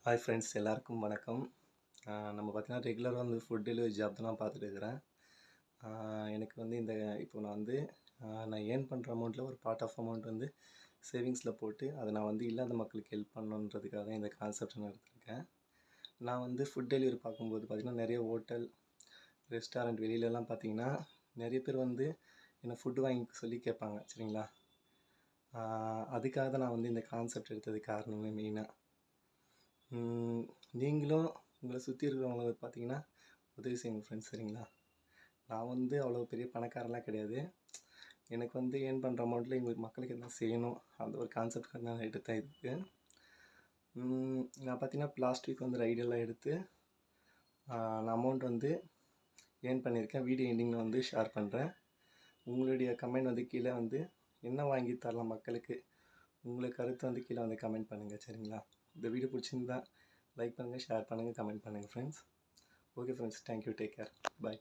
Hi friends, எல்லாருக்கும் வணக்கம். நம்ம பார்த்தீங்கன்னா ரெகுலராக வந்து ஃபுட் டெலிவரி ஜாப் தான் நான் பார்த்துட்டு இருக்கிறேன். எனக்கு வந்து இப்போ நான் வந்து நான் ஏர்ன் பண்ணுற அமௌண்ட்டில் ஒரு பார்ட் ஆஃப் அமௌண்ட் வந்து சேவிங்ஸில் போட்டு அதை நான் வந்து இல்லாத மக்களுக்கு ஹெல்ப் பண்ணணுன்றதுக்காக தான் இந்த கான்செப்ட் நான் எடுத்திருக்கேன். நான் வந்து ஃபுட் டெலிவரி பார்க்கும்போது பார்த்திங்கன்னா நிறைய ஹோட்டல், ரெஸ்டாரண்ட் வெளியிலலாம் பார்த்திங்கன்னா நிறைய பேர் வந்து என்னை ஃபுட்டு வாங்கி சொல்லி கேட்பாங்க, சரிங்களா? அதுக்காக தான் நான் வந்து இந்த கான்செப்ட் எடுத்ததுக்கு காரணமே மெயினாக. நீங்களும் உங்களை சுற்றி இருக்கிறவங்களுக்கு பார்த்தீங்கன்னா உதவி செய்யுங்க ஃப்ரெண்ட்ஸ், சரிங்களா? நான் வந்து அவ்வளோ பெரிய பணக்காரன்லாம் கிடையாது. எனக்கு வந்து ஏர்ன் பண்ணுற அமௌண்ட்டில் எங்களுக்கு மக்களுக்கு எதனா செய்யணும், அந்த ஒரு கான்செப்ட்காக நான் எடுத்தேன் இதுக்கு. நான் பார்த்தீங்கன்னா லாஸ்ட் வீக் வந்து ரைடெல்லாம் எடுத்து நான் அமௌண்ட் வந்து ஏர்ன் பண்ணியிருக்கேன். வீடியோ எண்டிங்கில் வந்து ஷேர் பண்ணுறேன். உங்களுடைய கமெண்ட் வந்து கீழே வந்து என்ன வாங்கி தரலாம் மக்களுக்கு, உங்களுக்கு கருத்து வந்து கீழே வந்து கமெண்ட் பண்ணுங்கள், சரிங்களா? இந்த வீடியோ பிடிச்சிருந்தா லைக் பண்ணுங்கள், ஷேர் பண்ணுங்கள், கமெண்ட் பண்ணுங்கள் friends. Okay friends, thank you, take care, பாய்.